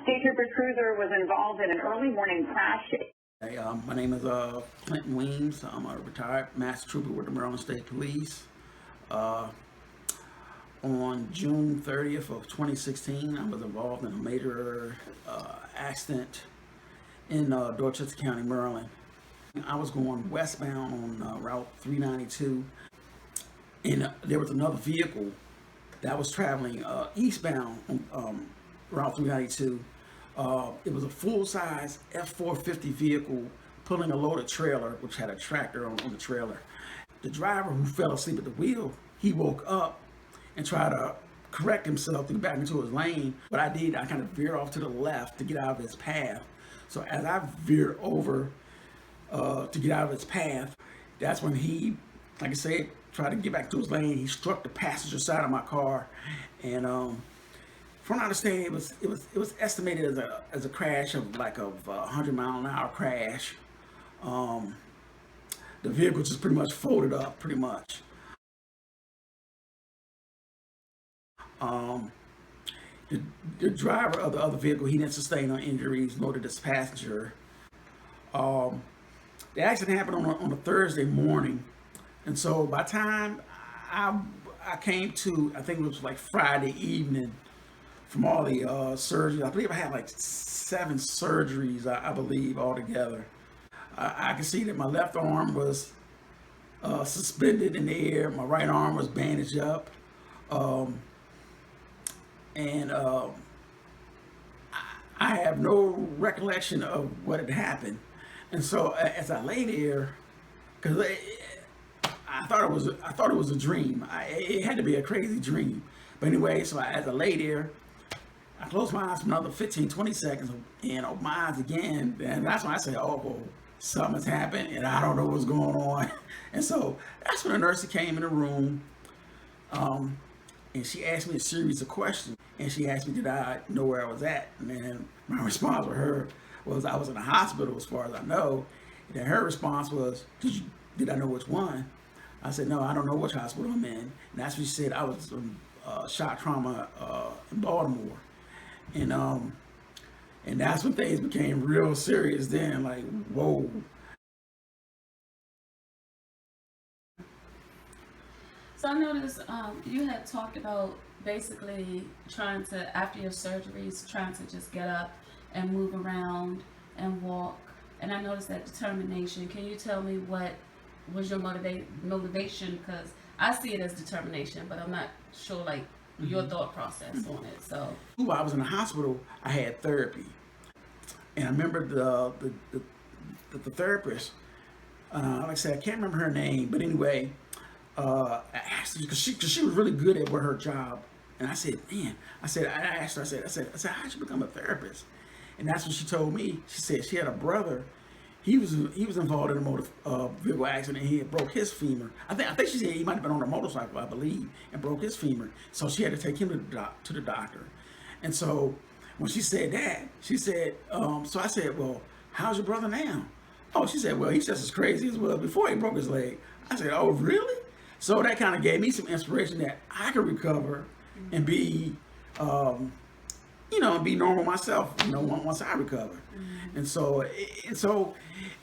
State Trooper Cruiser was involved in an early morning crash. Hey, my name is Clinton Weems. I'm a retired Master Trooper with the Maryland State Police. On June 30th of 2016, I was involved in a major accident in Dorchester County, Maryland. I was going westbound on Route 392, and there was another vehicle that was traveling eastbound on Route 392. It was a full-size F-450 vehicle pulling a loaded trailer, which had a tractor on the trailer. The driver, who fell asleep at the wheel, he woke up and tried to correct himself to get back into his lane. What I did, I kind of veered off to the left to get out of his path. So as I veered over to get out of his path, that's when he, like I said, tried to get back to his lane. He struck the passenger side of my car, and from what I understand, it was estimated as a crash of like a 100-mile-an-hour crash. The vehicle just pretty much folded up, pretty much. The driver of the other vehicle, he didn't sustain no injuries, nor did his passenger. The accident happened on a Thursday morning, and so by the time I came to, I think it was like Friday evening, from all the surgeries. I believe I had like 7 surgeries, I believe, altogether. I could see that my left arm was suspended in the air, my right arm was bandaged up, and I have no recollection of what had happened. And so as I lay there, because I thought it was a dream. It had to be a crazy dream. But anyway, so as I lay there, I closed my eyes for another 15, 20 seconds and opened my eyes again. And that's when I said, oh, well, something's happened and I don't know what's going on. And so that's when the nurse came in the room, and she asked me a series of questions. And she asked me, did I know where I was at? And then my response with her was, I was in a hospital as far as I know. And then her response was, did I know which one? I said, no, I don't know which hospital I'm in. And that's when she said, I was in shock trauma in Baltimore. And that's when things became real serious then, like, whoa. So I noticed you had talked about basically trying to, after your surgeries, trying to just get up and move around and walk. And I noticed that determination. Can you tell me what was your motivation? Because I see it as determination, but I'm not sure, like, your thought process on it. So while I was in the hospital, I had therapy, and I remember the therapist. Like I said, I can't remember her name, but anyway, I asked her because she was really good at her job, and I said, man, I asked her, I said, how'd you become a therapist? And that's when she told me. She said she had a brother. He was involved in a motor vehicle accident. And he had broke his femur. I think she said he might have been on a motorcycle, I believe, and broke his femur. So she had to take him to the doctor. And so when she said that, she said, so I said, well, how's your brother now? Oh, she said, well, he's just as crazy as well before he broke his leg. I said, oh, really? So that kind of gave me some inspiration that I could recover and be, be normal myself, once I recover. And so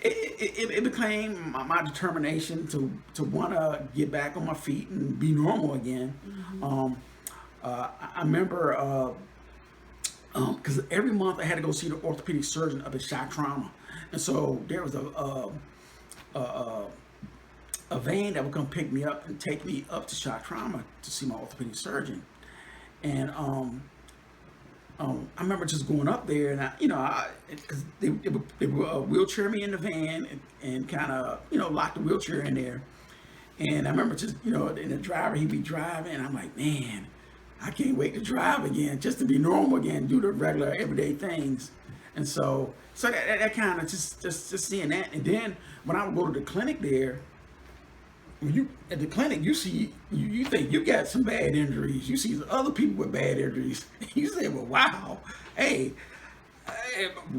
it became my determination to want to get back on my feet and be normal again. I remember because every month I had to go see the orthopedic surgeon up at shock trauma, and so there was a van that would come pick me up and take me up to shock trauma to see my orthopedic surgeon. And I remember just going up there, and because they would wheelchair me in the van and kind of lock the wheelchair in there. And I remember just and the driver, he'd be driving, and I'm like, man, I can't wait to drive again, just to be normal again, do the regular everyday things. And so that kind of just seeing that. And then when I would go to the clinic there, when you at the clinic, you see, you think you got some bad injuries. You see other people with bad injuries. You say, well, wow, hey,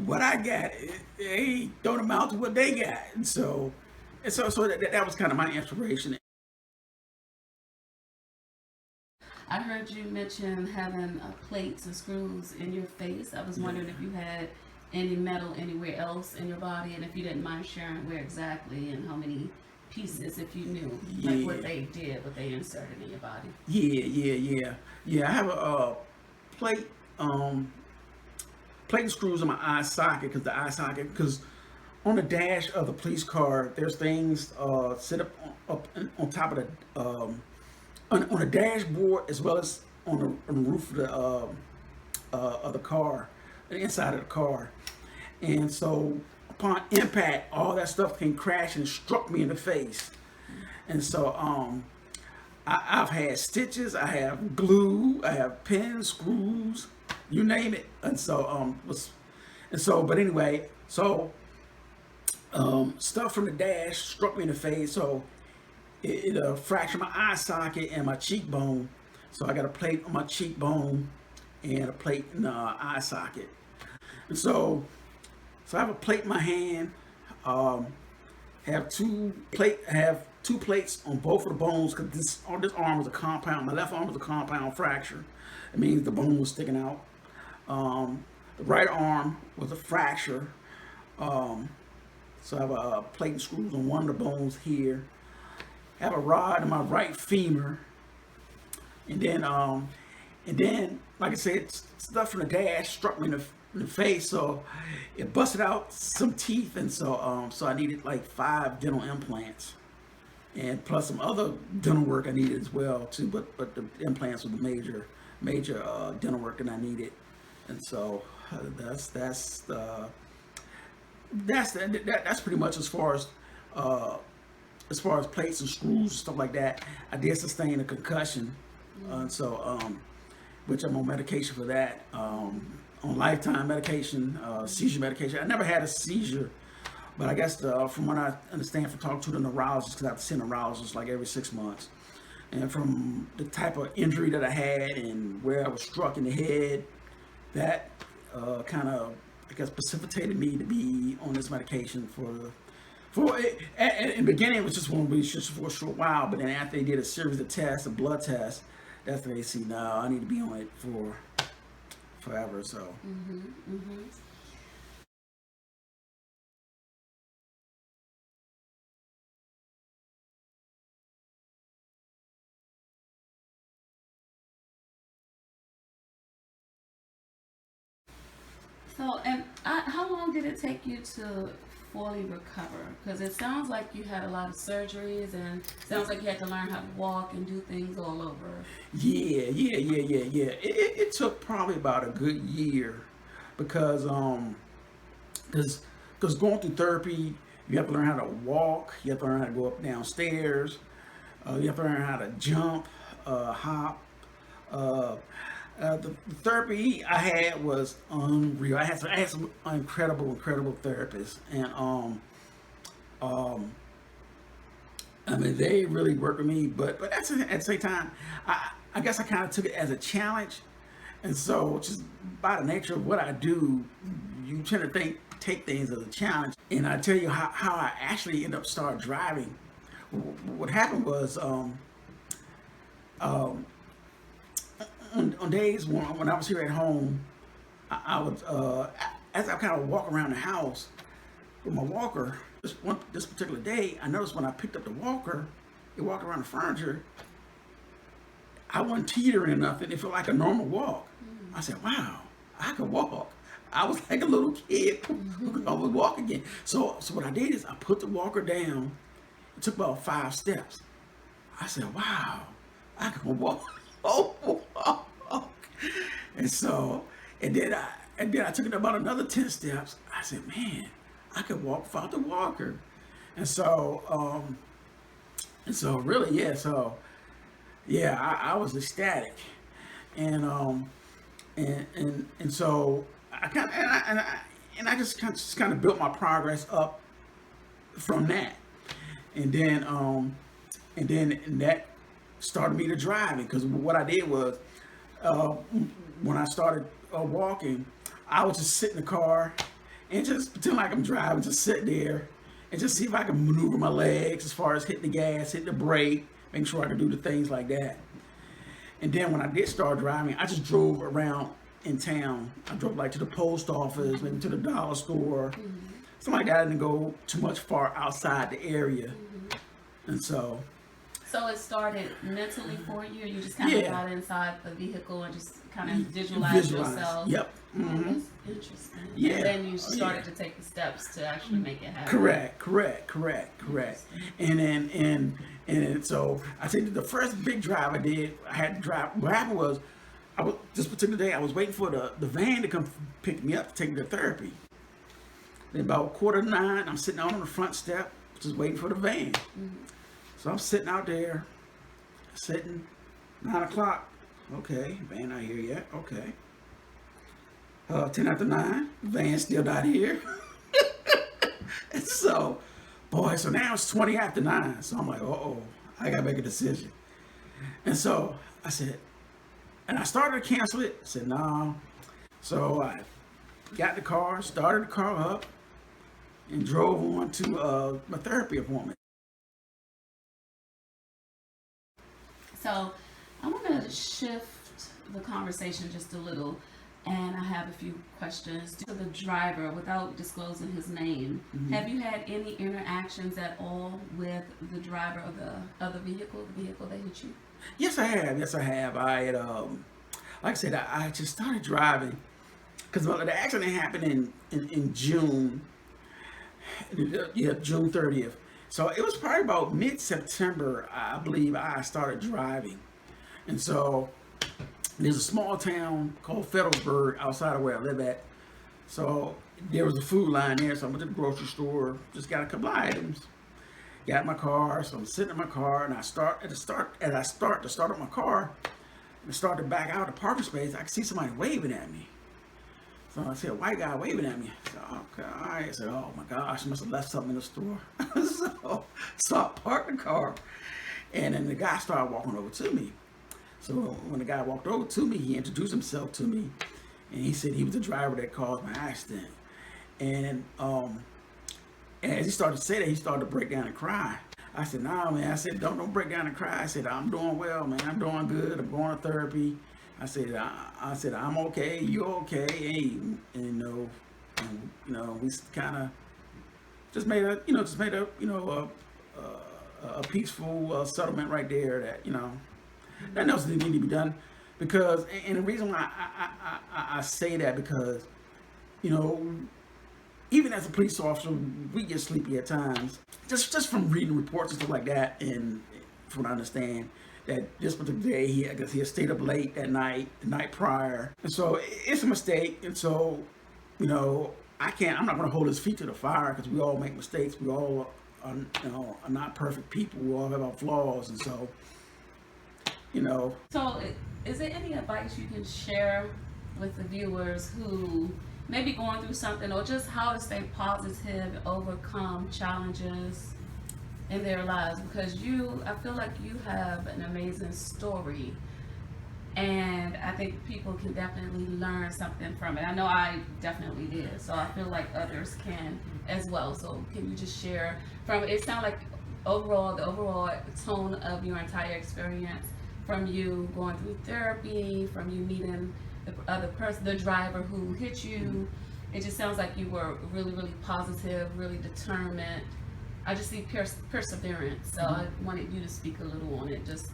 what I got, hey, don't amount to what they got. And so that was kind of my inspiration. I heard you mention having plates and screws in your face. I was wondering if you had any metal anywhere else in your body, and if you didn't mind sharing where exactly and how many pieces, if you knew, like what they inserted in your body. Yeah. I have a plate, plate and screws in my eye socket because on the dash of the police car, there's things set up on top of the on the dashboard as well as on the roof of the car, the inside of the car, and so upon impact, all that stuff came crashing and struck me in the face, and so I've had stitches, I have glue, I have pins, screws, you name it, and so but anyway, so stuff from the dash struck me in the face, so it fractured my eye socket and my cheekbone. So I got a plate on my cheekbone and a plate in the eye socket. And so I have a plate in my hand. Have two plates on both of the bones because this arm was a compound. My left arm was a compound fracture. It means the bone was sticking out. The right arm was a fracture. So I have a plate and screws on one of the bones here. I have a rod in my right femur, and then like I said, stuff from the dash struck me in the face, so it busted out some teeth, and so I needed like 5 dental implants, and plus some other dental work I needed as well too. But the implants were the major dental work that I needed, and so that's pretty much as far as plates and screws and stuff like that. I did sustain a concussion, which I'm on medication for that, on lifetime medication, seizure medication. I never had a seizure, but I guess from what I understand from talking to the neurologist, because I have to see a neurologist like every 6 months, and from the type of injury that I had and where I was struck in the head, that kind of, I guess, precipitated me to be on this medication in the beginning, it was just for a short while, but then after they did a series of tests, a blood tests, that's when they see, no, I need to be on it for forever. So. So, and how long did it take you to fully recover? Because it sounds like you had a lot of surgeries, and sounds like you had to learn how to walk and do things all over. Yeah. It took probably about a good year because going through therapy, you have to learn how to walk, you have to learn how to go up and down stairs, you have to learn how to jump, hop. The therapy I had was unreal. I had some incredible therapists, and I mean, they really worked with me. But at the same time, I guess I kind of took it as a challenge, and so just by the nature of what I do, you tend to take things as a challenge. And I tell you how I actually ended up start driving. What happened was on days when I was here at home, I would, as I kind of walk around the house with my walker, this particular day, I noticed when I picked up the walker, it walked around the furniture, I wasn't teetering or nothing. It felt like a normal walk. I said, wow, I could walk. I was like a little kid who could always walk again. So what I did is I put the walker down. It took about 5 steps. I said, wow, I can walk. And then I took it about another 10 steps. I said, man, I could walk without the walker. And so really, yeah. So yeah, I was ecstatic, and so I just kind of built my progress up from that, and that started me to driving, because what I did was when I started walking, I would just sit in the car and just pretend like I'm driving, just sit there and just see if I can maneuver my legs as far as hitting the gas, hitting the brake, making sure I can do the things like that. And then when I did start driving, I just drove around in town. I drove like to the post office, maybe to the dollar store, something like that. I didn't go too much far outside the area. And so it started mentally for you. You just kind of Yeah. got inside the vehicle and just kind of visualized yourself. Yep. Oh, that's interesting. Yeah. And then you Oh, started yeah. to take the steps to actually make it happen. Correct. And so I think the first big drive I did, I had to drive. What happened was, this particular day, I was waiting for the van to come pick me up to take me to therapy. Then about 8:45, I'm sitting out on the front step, just waiting for the van. So I'm sitting out there, 9 o'clock. Okay, van not here yet. Okay. 10 after 9, van still not here. And so, boy, so now it's 20 after 9. So I'm like, I gotta make a decision. And so I said, and I started to cancel it. I said, no. So I got the car, started the car up, and drove on to my therapy appointment. So I want to shift the conversation just a little, and I have a few questions to the driver without disclosing his name. Have you had any interactions at all with the driver of the other vehicle, the vehicle that hit you? Yes, I have. I had, like I said, I just started driving because the accident happened in June. Yeah, June 30th. So it was probably about mid-September, I believe, I started driving. And so there's a small town called Federalsburg outside of where I live at. So there was a food line there, so I went to the grocery store, just got a couple of items. Got in my car, so I'm sitting in my car, and as I start to start up my car, and start to back out of the parking space, I can see somebody waving at me. So I see a white guy waving at me. I said, okay, all right. I said, oh my gosh, I must have left something in the store. so I parked the car, and then the guy started walking over to me. So when the guy walked over to me, he introduced himself to me, and he said he was the driver that caused my accident. And as he started to say that, he started to break down and cry. I said, nah, man. I said, don't break down and cry. I said, I'm doing well, man. I'm doing good. I'm going to therapy. I said, I'm okay. You okay? Hey, and we kind of just made a peaceful settlement right there. That nothing else didn't need to be done, because and the reason why I say that, because even as a police officer, we get sleepy at times, just from reading reports and stuff like that, and from what I understand, that this particular day, I guess he had stayed up late that night, the night prior. And so it's a mistake. And so, I'm not going to hold his feet to the fire, because we all make mistakes. We all are not perfect people. We all have our flaws. And so, So is there any advice you can share with the viewers who may be going through something, or just how to stay positive, overcome challenges in their lives? Because I feel like you have an amazing story, and I think people can definitely learn something from it. I know I definitely did, so I feel like others can as well. So can you just share from it? Sounds like the overall tone of your entire experience, from you going through therapy, from you meeting the other person, the driver who hit you. It just sounds like you were really, really positive, really determined. I just see perseverance. So I wanted you to speak a little on it. Just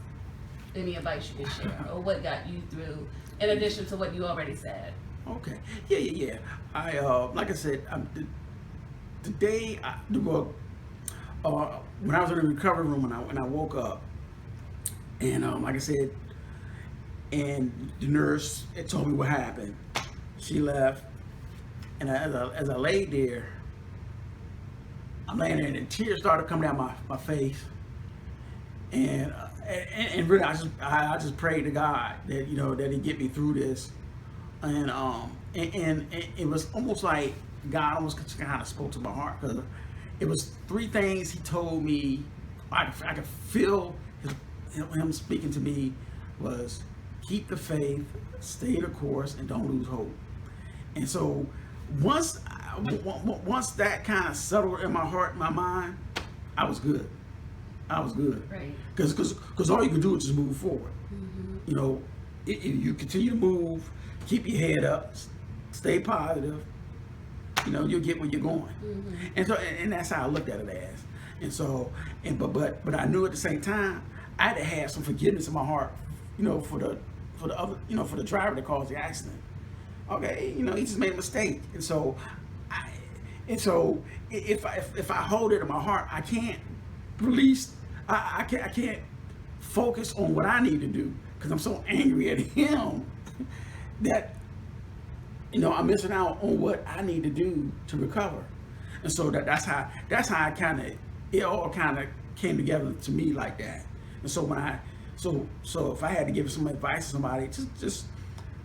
any advice you can share, or what got you through, in addition to what you already said. Okay. Yeah. I like I said, the day when I was in the recovery room, when I woke up, and like I said, and the nurse had told me what happened. She left, and as I laid there, I'm laying there, and tears started coming down my face, and really I just prayed to God that that He get me through this, and it was almost like God almost kind of spoke to my heart, because it was 3 things He told me. I could feel Him speaking to me was, keep the faith, stay the course, and don't lose hope. And so once that kind of settled in my heart, my mind, I was good. Right. Because all you can do is just move forward. you know, if you continue to move, keep your head up, stay positive, you know, you'll get where you're going. And so, and that's how I looked at it as. And so, but I knew at the same time, I had to have some forgiveness in my heart, you know, for the other, you know, for the driver that caused the accident. Okay, you know, he just made a mistake. And so, if I hold it in my heart, I can't release. I can't focus on what I need to do because I'm so angry at him that, you know, I'm missing out on what I need to do to recover. And so that's how I it all kind of came together to me like that. And so so if I had to give some advice to somebody, just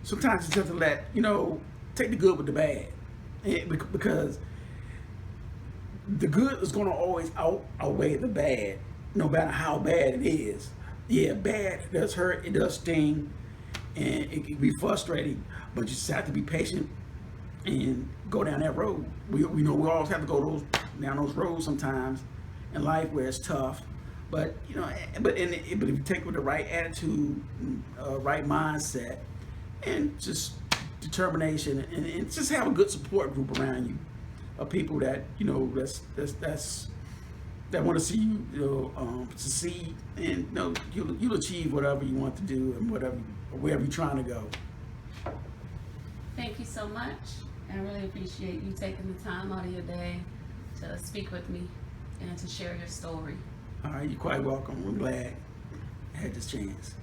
sometimes it's just to let, you know, take the good with the bad, because the good is going to always outweigh the bad, no matter how bad it is. Yeah, bad does hurt, it does sting, and it can be frustrating, but you just have to be patient and go down that road. We know we always have to go down those roads sometimes in life where it's tough, but you know, but if you take with the right attitude, right mindset, and just determination, and just have a good support group around you of people that, you know, that want to see you, you know, succeed, and, you know, you'll achieve whatever you want to do and wherever you're trying to go. Thank you so much. I really appreciate you taking the time out of your day to speak with me and to share your story. All right, you're quite welcome. I'm glad I had this chance.